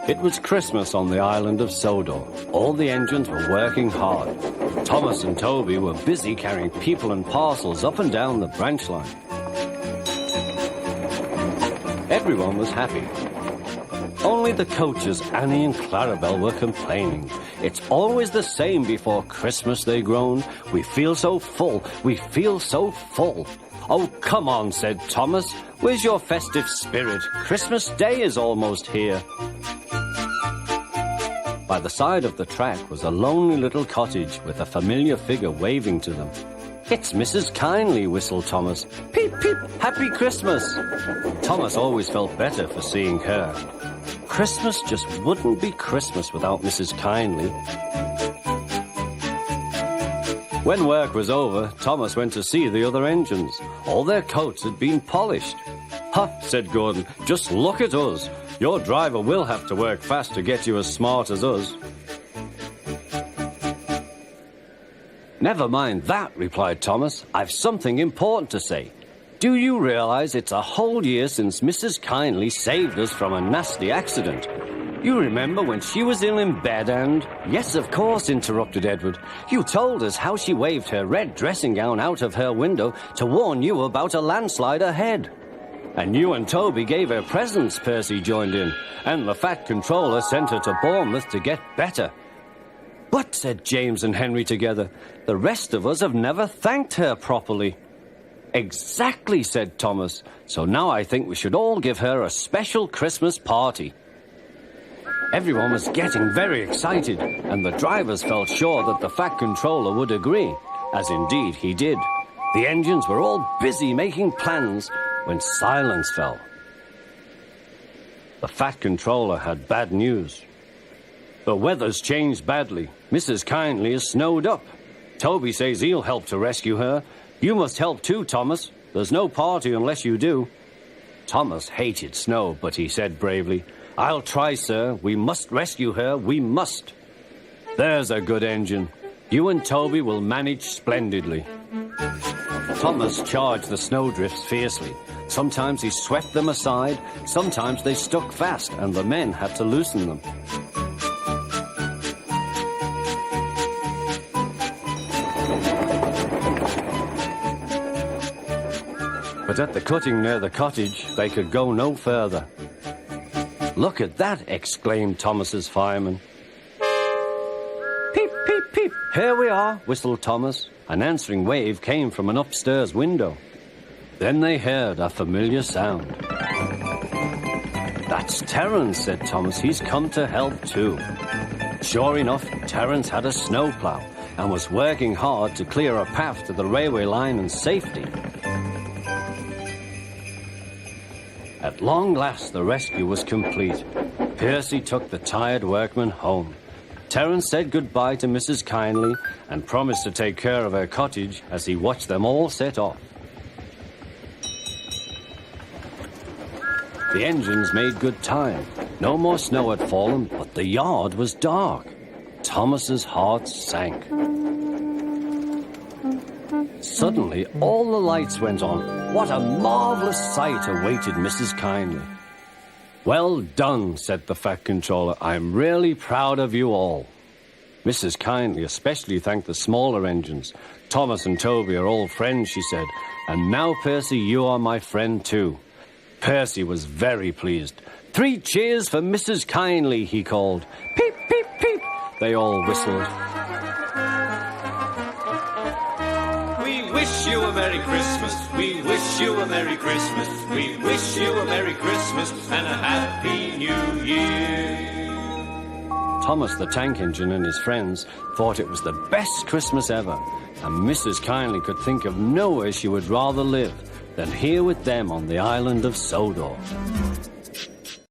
It was Christmas on the island of Sodor. All the engines were working hard. Thomas and Toby were busy carrying people and parcels up and down the branch line. Everyone was happy. Only the coaches, Annie and Clarabelle, were complaining. It's always the same before Christmas, they groaned. We feel so full, we feel so full. Oh, come on, said Thomas. Where's your festive spirit? Christmas Day is almost here. By the side of the track was a lonely little cottage with a familiar figure waving to them. It's Mrs. Kindly, whistled Thomas. Peep, peep, Happy Christmas. Thomas always felt better for seeing her. Christmas just wouldn't be Christmas without Mrs. Kindly. When work was over, Thomas went to see the other engines. All their coats had been polished. Ha, said Gordon, just look at us. Your driver will have to work fast to get you as smart as us. Never mind that, replied Thomas. I've something important to say. Do you realize it's a whole year since Mrs. Kindly saved us from a nasty accident? You remember when she was ill in bed and... Yes, of course, interrupted Edward. You told us how she waved her red dressing gown out of her window to warn you about a landslide ahead. And you and Toby gave her presents, Percy joined in. And the Fat Controller sent her to Bournemouth to get better. But, said James and Henry together, the rest of us have never thanked her properly. Exactly, said Thomas. So now I think we should all give her a special Christmas party. Everyone was getting very excited, and the drivers felt sure that the Fat Controller would agree, as indeed he did. The engines were all busy making plans when silence fell. The Fat Controller had bad news. The weather's changed badly. Mrs. Kindly is snowed up. Toby says he'll help to rescue her. You must help too, Thomas. There's no party unless you do. Thomas hated snow, but he said bravely, I'll try, sir. We must rescue her. We must. There's a good engine. You and Toby will manage splendidly. Thomas charged the snowdrifts fiercely. Sometimes he swept them aside. Sometimes they stuck fast, and the men had to loosen them. But at the cutting near the cottage, they could go no further. Look at that, exclaimed Thomas's fireman. Peep, peep, peep. Here we are, whistled Thomas. An answering wave came from an upstairs window. Then they heard a familiar sound. That's Terence, said Thomas. He's come to help too. Sure enough, Terence had a snowplow and was working hard to clear a path to the railway line in safety. At long last, the rescue was complete. Percy took the tired workmen home. Terence said goodbye to Mrs. Kindly and promised to take care of her cottage as he watched them all set off. The engines made good time. No more snow had fallen, but the yard was dark. Thomas's heart sank. Suddenly, all the lights went on. What a marvelous sight awaited Mrs. Kindly. Well done, said the Fat Controller. I'm really proud of you all. Mrs. Kindly especially thanked the smaller engines. Thomas and Toby are all friends, she said. And now, Percy, you are my friend too. Percy was very pleased. 3 cheers for Mrs. Kindly, he called. Peep, peep, peep. They all whistled. We wish you a Merry Christmas. We wish you a Merry Christmas. We wish you a Merry Christmas and a Happy New Year. Thomas the Tank Engine and his friends thought it was the best Christmas ever, and Mrs. Kindly could think of nowhere she would rather live than here with them on the island of Sodor.